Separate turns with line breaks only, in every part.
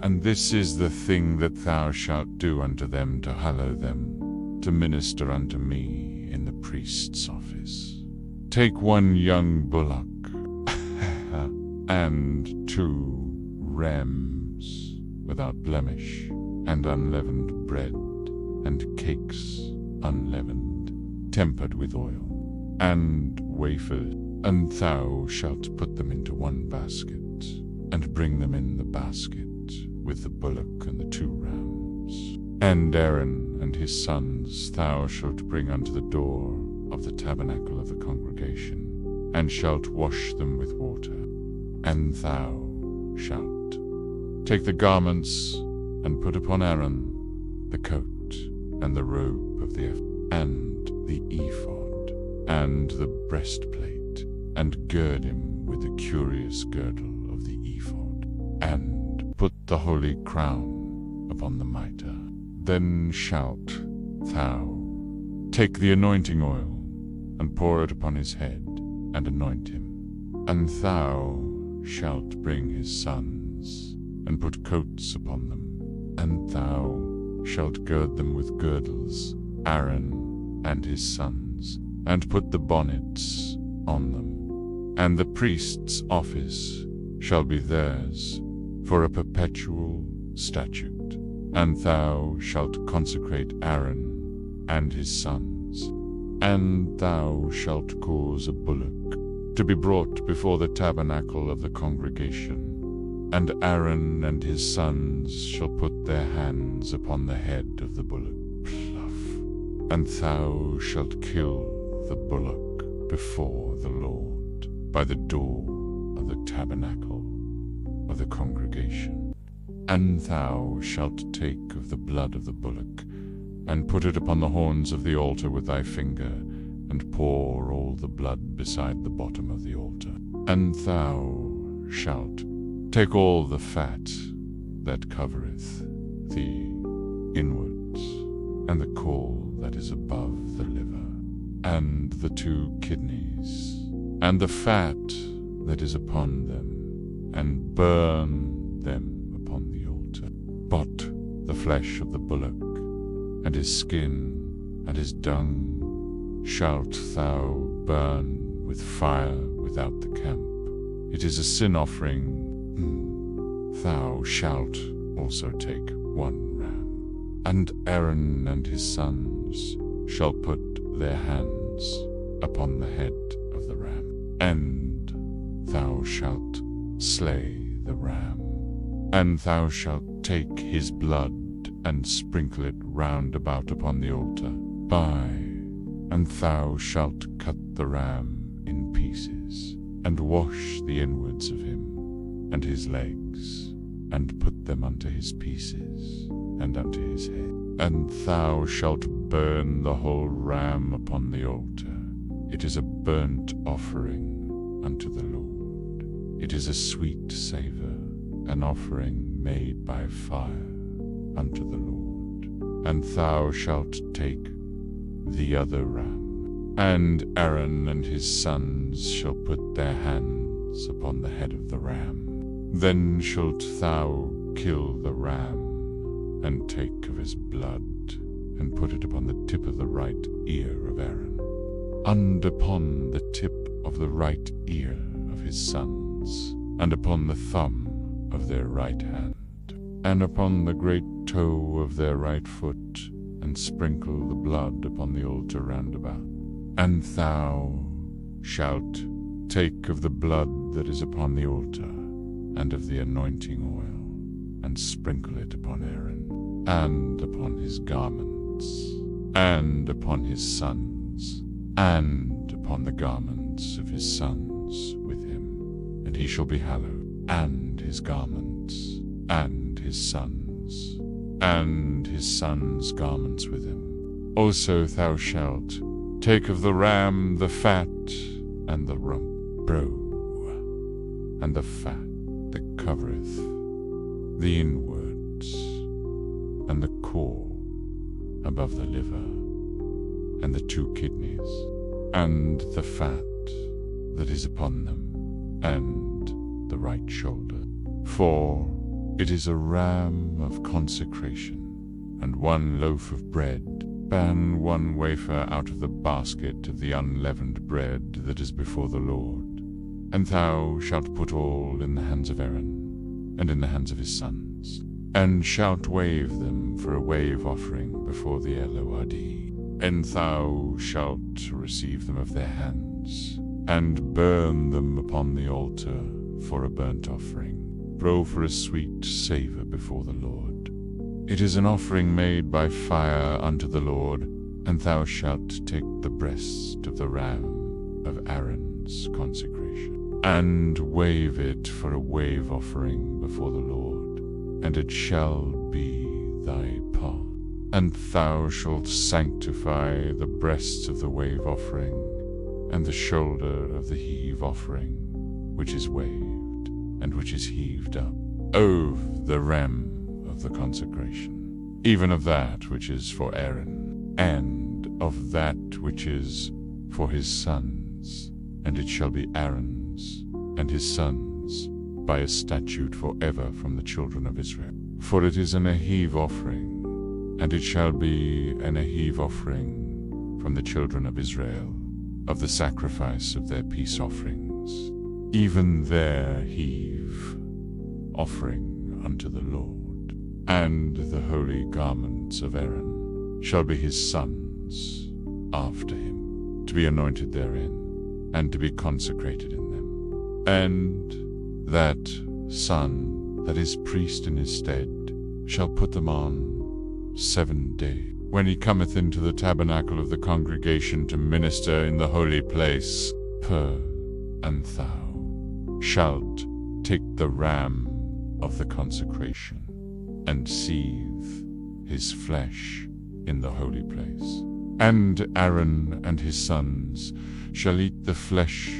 And this is the thing that thou shalt do unto them to hallow them, to minister unto me in the priest's office. Take 1 young bullock, and 2 rams without blemish, and unleavened bread, and cakes unleavened, tempered with oil, and wafers, and thou shalt put them into 1 basket, and bring them in the basket with the bullock and the 2 rams. And Aaron and his sons thou shalt bring unto the door of the tabernacle of the congregation, and shalt wash them with water. And thou shalt take the garments, and put upon Aaron the coat, and the robe of the ephod, and the ephod, and the breastplate, and gird him with the curious girdle of the ephod, and put the holy crown upon the mitre. Then shalt thou take the anointing oil, and pour it upon his head, and anoint him. And thou shalt bring his sons, and put coats upon them, and thou shalt gird them with girdles, Aaron and his sons, and put the bonnets on them. And the priest's office shall be theirs for a perpetual statute. And thou shalt consecrate Aaron and his sons, and thou shalt cause a bullock to be brought before the tabernacle of the congregation, and Aaron and his sons shall put their hands upon the head of the bullock. Pluff. And thou shalt kill the bullock before the Lord by the door of the tabernacle of the congregation. And thou shalt take of the blood of the bullock, and put it upon the horns of the altar with thy finger, and pour all the blood beside the bottom of the altar. And thou shalt take all the fat that covereth the inwards, and the caul that is above the liver, and the 2 kidneys, and the fat that is upon them, and burn them upon the altar. But the flesh of the bullock, and his skin, and his dung, shalt thou burn with fire without the camp. It is a sin offering. Thou shalt also take 1 ram. And Aaron and his sons shall put their hands upon the head of the ram. And thou shalt slay the ram. And thou shalt take his blood, and sprinkle it round about upon the altar. And thou shalt cut the ram in pieces, and wash the inwards of him, and his legs, and put them unto his pieces, and unto his head. And thou shalt burn the whole ram upon the altar. It is a burnt offering unto the Lord. It is a sweet savour, an offering made by fire unto the Lord. And thou shalt take the other ram, and Aaron and his sons shall put their hands upon the head of the ram. Then shalt thou kill the ram, and take of his blood, and put it upon the tip of the right ear of Aaron, and upon the tip of the right ear of his sons, and upon the thumb of their right hand, and upon the great toe of their right foot, and sprinkle the blood upon the altar round about. And thou shalt take of the blood that is upon the altar, and of the anointing oil, and sprinkle it upon Aaron, and upon his garments, and upon his sons, and upon the garments of his sons with him. And he shall be hallowed, and his garments, and his sons, and his sons' garments with him. Also thou shalt take of the ram the fat, and the rump, and the fat that covereth the inwards, and the caul above the liver, and the 2 kidneys, and the fat that is upon them, and the right shoulder. For It is a ram of consecration, and 1 loaf of bread. Ban 1 wafer out of the basket of the unleavened bread that is before the Lord. And thou shalt put all in the hands of Aaron, and in the hands of his sons, and shalt wave them for a wave offering before the Lord. And thou shalt receive them of their hands, and burn them upon the altar for a burnt offering, for a sweet savour before the Lord. It is an offering made by fire unto the Lord, and thou shalt take the breast of the ram of Aaron's consecration, and wave it for a wave offering before the Lord, and it shall be thy part. And thou shalt sanctify the breasts of the wave offering, and the shoulder of the heave offering, which is waved, and which is heaved up, of the ram of the consecration, even of that which is for Aaron, and of that which is for his sons, and it shall be Aaron's and his sons by a statute forever from the children of Israel. For it is an heave offering, and it shall be an heave offering from the children of Israel, of the sacrifice of their peace offerings, even their heave offering unto the Lord. And the holy garments of Aaron shall be his sons after him, to be anointed therein, and to be consecrated in them. And that son that is priest in his stead shall put them on 7 days, when he cometh into the tabernacle of the congregation to minister in the holy place. And thou shalt take the ram of the consecration, and seethe his flesh in the holy place. And Aaron and his sons shall eat the flesh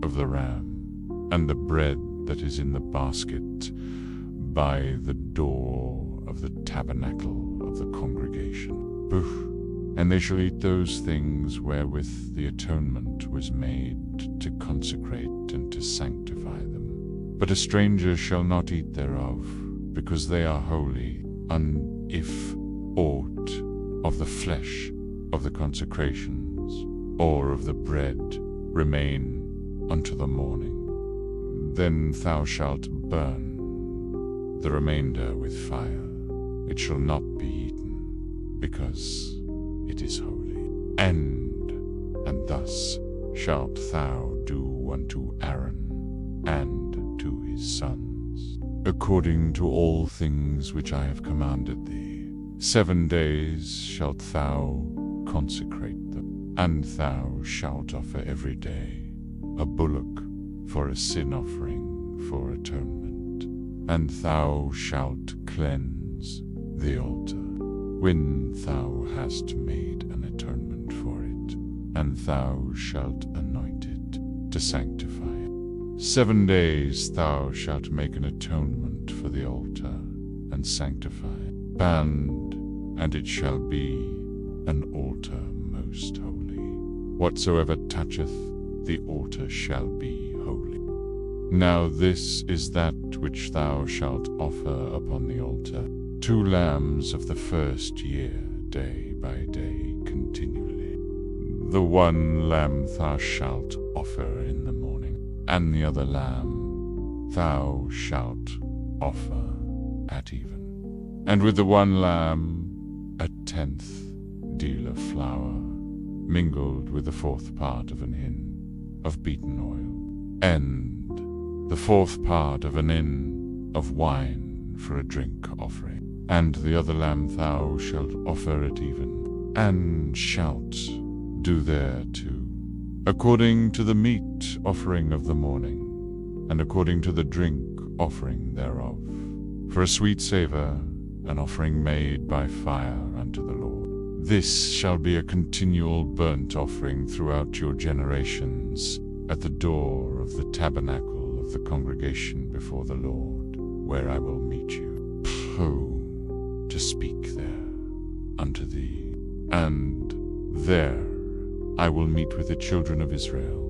of the ram, and the bread that is in the basket by the door of the tabernacle of the congregation. And they shall eat those things wherewith the atonement was made to consecrate and to sanctify them. But a stranger shall not eat thereof, because they are holy, and if aught of the flesh of the consecrations, or of the bread, remain unto the morning, then thou shalt burn the remainder with fire. It shall not be eaten, because it is holy. And thus shalt thou do unto Aaron and to his sons, according to all things which I have commanded thee. 7 days shalt thou consecrate them, and thou shalt offer every day a bullock for a sin offering for atonement. And thou shalt cleanse the altar when thou hast made an atonement for it, and thou shalt anoint it to sanctify it. 7 days thou shalt make an atonement for the altar, and sanctify it. And it shall be an altar most holy. Whatsoever toucheth the altar shall be holy. Now this is that which thou shalt offer upon the altar: 2 lambs of the first year, day by day, continually. The 1 lamb thou shalt offer in the morning, and the other lamb thou shalt offer at even. And with the 1 lamb 1/10 deal of flour, mingled with the 4th part of an hin of beaten oil, and the 4th part of an hin of wine for a drink offering. And the other lamb thou shalt offer at even, and shalt do thereto according to the meat offering of the morning, and according to the drink offering thereof, for a sweet savour, an offering made by fire unto the Lord. This shall be a continual burnt offering throughout your generations, at the door of the tabernacle of the congregation before the Lord, where I will meet you. To speak there unto thee, and there I will meet with the children of Israel,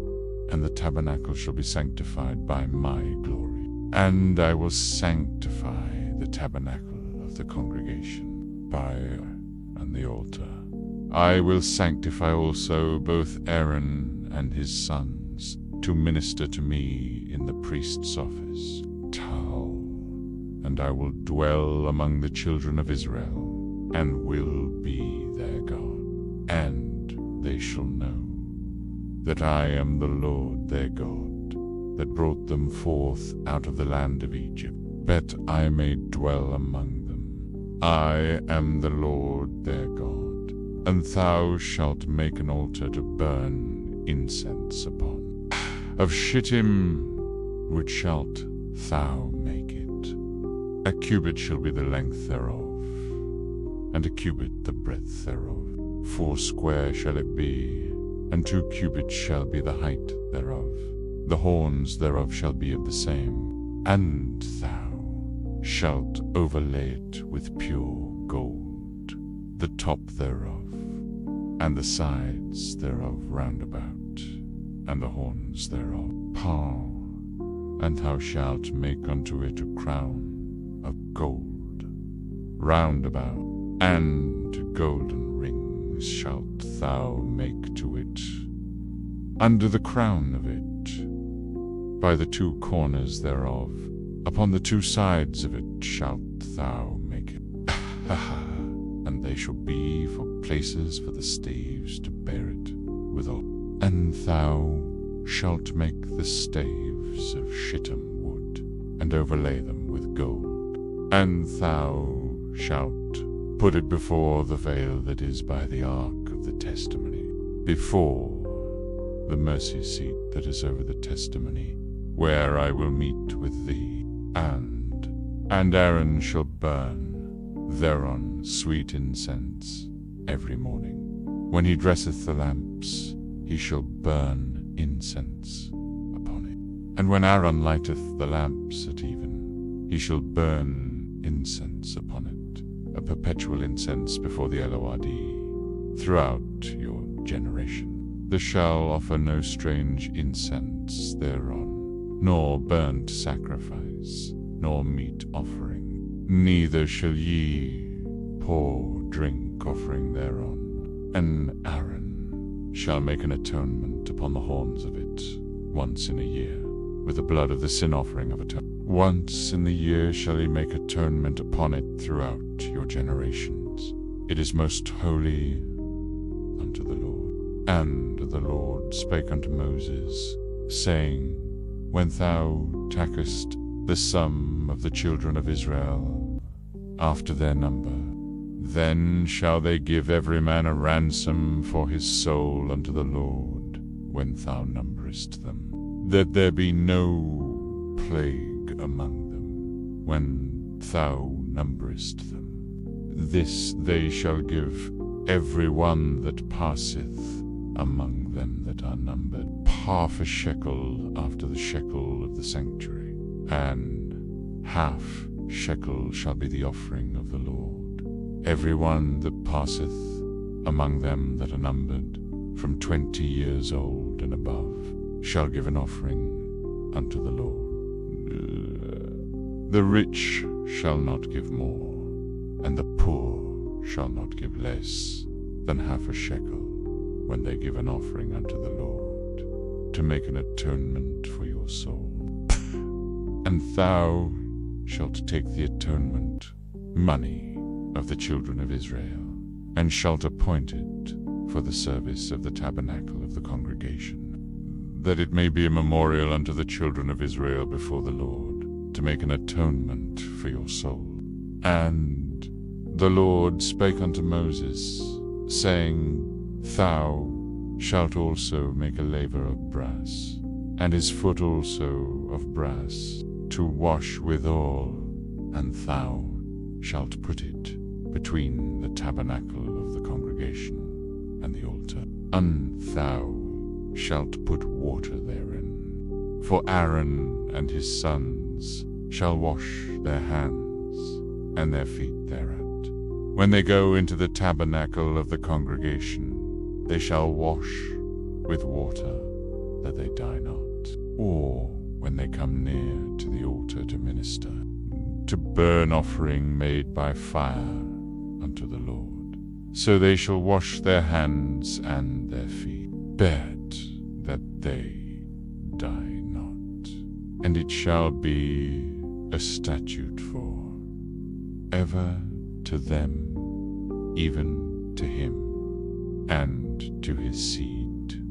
and the tabernacle shall be sanctified by my glory. And I will sanctify the the tabernacle of the congregation, fire and the altar. I will sanctify also both Aaron and his sons to minister to me in the priest's office. And I will dwell among the children of Israel, and will be their God. And they shall know that I am the Lord their God, that brought them forth out of the land of Egypt, that I may dwell among them. I am the Lord their God. And thou shalt make an altar to burn incense upon. Of shittim wood shalt thou make it. A cubit shall be the length thereof, and a cubit the breadth thereof. 4 shall it be, and 2 cubits shall be the height thereof. The horns thereof shall be of the same. And thou shalt overlay it with pure gold, the top thereof, and the sides thereof round about, and the horns thereof. And thou shalt make unto it a crown of gold round about, and golden rings shalt thou make to it under the crown of it, by the 2 corners thereof. Upon the 2 sides of it shalt thou make it. And they shall be for places for the staves to bear it withal. And thou shalt make the staves of shittim wood, and overlay them with gold. And thou shalt put it before the veil that is by the ark of the testimony, before the mercy seat that is over the testimony, where I will meet with thee. And Aaron shall burn thereon sweet incense every morning. When he dresseth the lamps, he shall burn incense upon it. And when Aaron lighteth the lamps at even, he shall burn incense upon it, a perpetual incense before the Lord throughout your generation. They shall offer no strange incense thereon, nor burnt sacrifice, nor meat offering. Neither shall ye pour drink offering thereon. And Aaron shall make an atonement upon the horns of it once in a year, with the blood of the sin offering of atonement. Once in the year shall he make atonement upon it throughout your generations. It is most holy unto the Lord. And the Lord spake unto Moses, saying, When thou takest the sum of the children of Israel after their number, then shall they give every man a ransom for his soul unto the Lord, when thou numberest them, that there be no plague among them, when thou numberest them. This they shall give every one that passeth among them that are numbered, 1/2 shekel after the shekel of the sanctuary, and 1/2 shekel shall be the offering of the Lord. Every one that passeth among them that are numbered, from 20 years old and above, shall give an offering unto the Lord. The rich shall not give more, and the poor shall not give less than 1/2 shekel, when they give an offering unto the Lord, to make an atonement for your soul. And thou shalt take the atonement money of the children of Israel, and shalt appoint it for the service of the tabernacle of the congregation, that it may be a memorial unto the children of Israel before the Lord, to make an atonement for your soul. And the Lord spake unto Moses, saying, Thou shalt also make a laver of brass, and his foot also of brass, to wash withal, and thou shalt put it between the tabernacle of the congregation and the altar. And thou shalt put water therein, for Aaron and his sons shall wash their hands and their feet thereat. When they go into the tabernacle of the congregation, they shall wash with water, that they die not. Or when they come near to the altar to minister, to burn offering made by fire unto the Lord. So they shall wash their hands and their feet, bet that they die not. And it shall be a statute for ever to them, even to him, and to his seed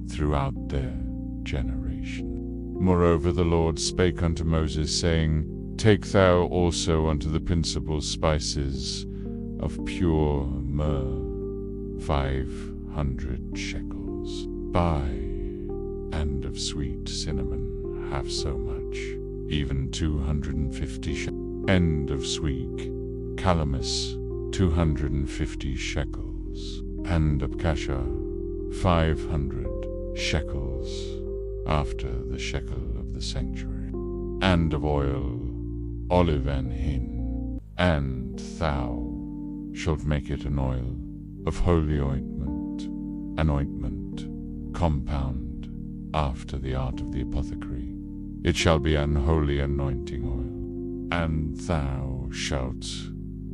throughout their generation. Moreover, the Lord spake unto Moses, saying, Take thou also unto the principal spices of pure myrrh 500 shekels, buy, and of sweet cinnamon half so much, even 250 shekels, and of sweet calamus 250 shekels, and of cassia 500 shekels, after the shekel of the sanctuary, and of oil, olive and hin, and thou shalt make it an oil of holy ointment, an ointment compound after the art of the apothecary. It shall be an holy anointing oil, and thou shalt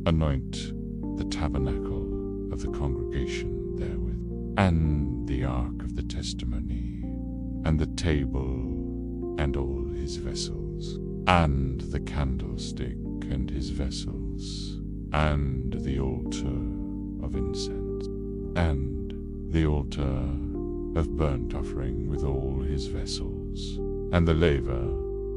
anoint the tabernacle of the congregation therewith, and the ark of the testimony, and the table and all his vessels, and the candlestick and his vessels, and the altar of incense, and the altar of burnt offering with all his vessels, and the laver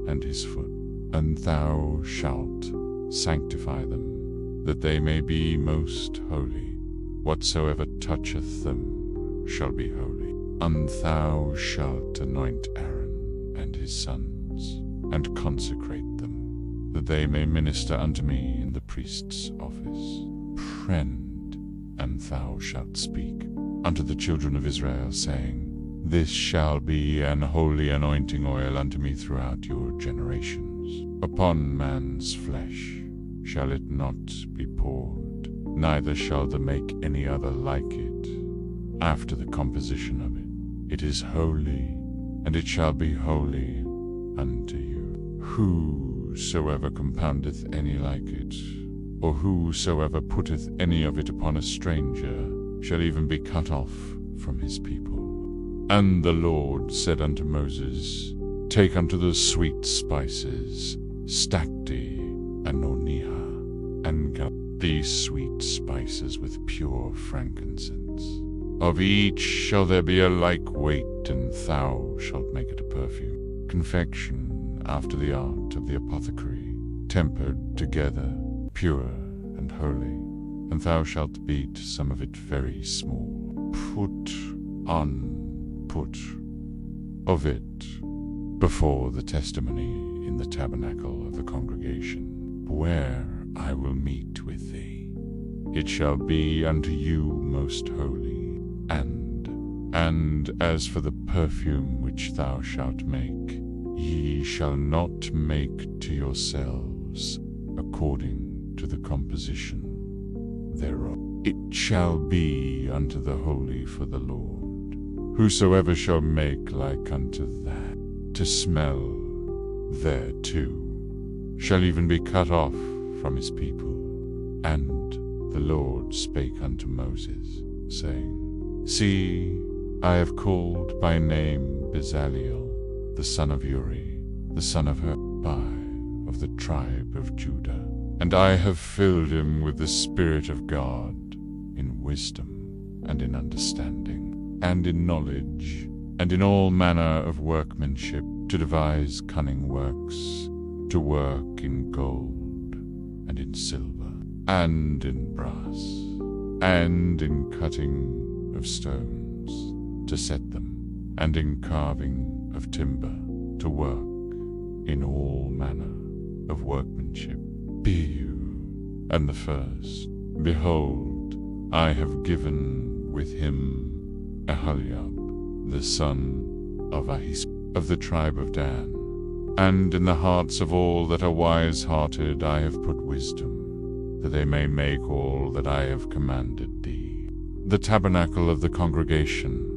and his foot. And thou shalt sanctify them, that they may be most holy. Whatsoever toucheth them shall be holy. And thou shalt anoint Aaron and his sons, and consecrate them, that they may minister unto me in the priest's office. Friend, and thou shalt speak unto the children of Israel, saying, This shall be an holy anointing oil unto me throughout your generations. Upon man's flesh shall it not be poured, neither shall there make any other like it, after the composition of it. It is holy, and it shall be holy unto you. Whosoever compoundeth any like it, or whosoever putteth any of it upon a stranger, shall even be cut off from his people. And the Lord said unto Moses, Take unto the sweet spices stacte and oniha, and cut these sweet spices with pure frankincense. Of each shall there be a like weight, and thou shalt make it a perfume. Confection after the art of the apothecary, tempered together, pure and holy. And thou shalt beat some of it very small. Put of it before the testimony in the tabernacle of the congregation, where I will meet with thee. It shall be unto you most holy. And as for the perfume which thou shalt make, ye shall not make to yourselves according to the composition thereof. It shall be unto the holy for the Lord. Whosoever shall make like unto that, to smell thereto, shall even be cut off from his people. And the Lord spake unto Moses, saying, See, I have called by name Bezaleel, the son of Uri, the son of Hur, of the tribe of Judah. And I have filled him with the Spirit of God, in wisdom, and in understanding, and in knowledge, and in all manner of workmanship, to devise cunning works, to work in gold, and in silver, and in brass, and in cutting of stones, to set them, and in carving of timber, to work in all manner of workmanship. Be you, and the first, behold, I have given with him Aholiab, the son of Ahisamach, of the tribe of Dan. And in the hearts of all that are wise-hearted I have put wisdom, that they may make all that I have commanded thee. The tabernacle of the congregation,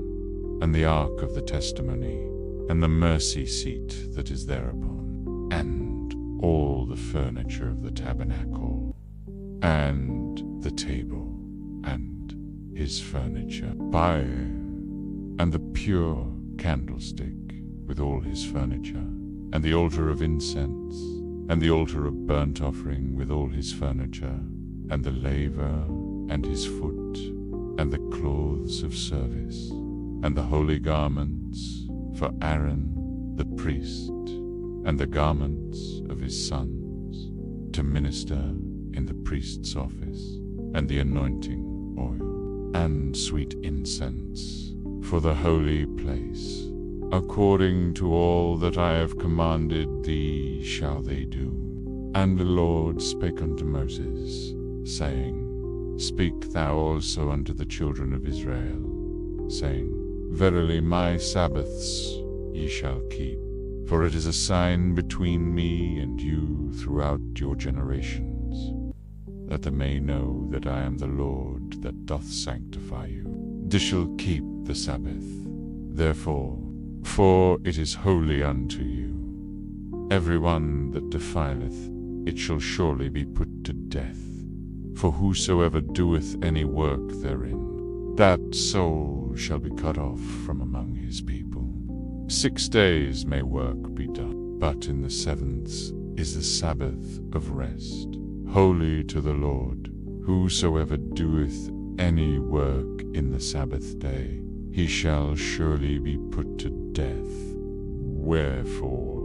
and the ark of the testimony, and the mercy seat that is thereupon, and all the furniture of the tabernacle, and the table, and his furniture, fire, and the pure candlestick with all his furniture, and the altar of incense, and the altar of burnt offering with all his furniture, and the laver and his foot, and the clothes of service, and the holy garments for Aaron the priest, and the garments of his sons, to minister in the priest's office, and the anointing oil, and sweet incense for the holy place. According to all that I have commanded thee shall they do. And the Lord spake unto Moses, saying, Speak thou also unto the children of Israel, saying, Verily my Sabbaths ye shall keep, for it is a sign between me and you throughout your generations, that they may know that I am the Lord that doth sanctify you. Ye shall keep the Sabbath, therefore, for it is holy unto you. Every one that defileth it shall surely be put to death. For whosoever doeth any work therein, that soul shall be cut off from among his people. 6 days may work be done, but in the 7th is the Sabbath of rest, holy to the Lord. Whosoever doeth any work in the Sabbath day, he shall surely be put to death. Wherefore,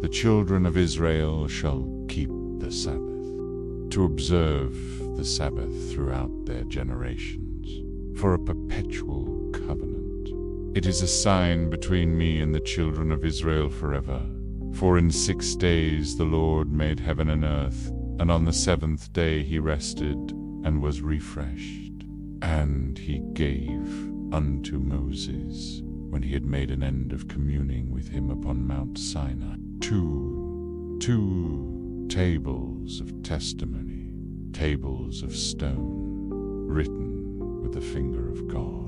the children of Israel shall keep the Sabbath, to observe the Sabbath throughout their generations, for a perpetual covenant. It is a sign between me and the children of Israel forever. For in 6 days the Lord made heaven and earth, and on the 7th day he rested and was refreshed. And he gave unto Moses, when he had made an end of communing with him upon Mount Sinai, two tables of testimony, tables of stone, written with the finger of God.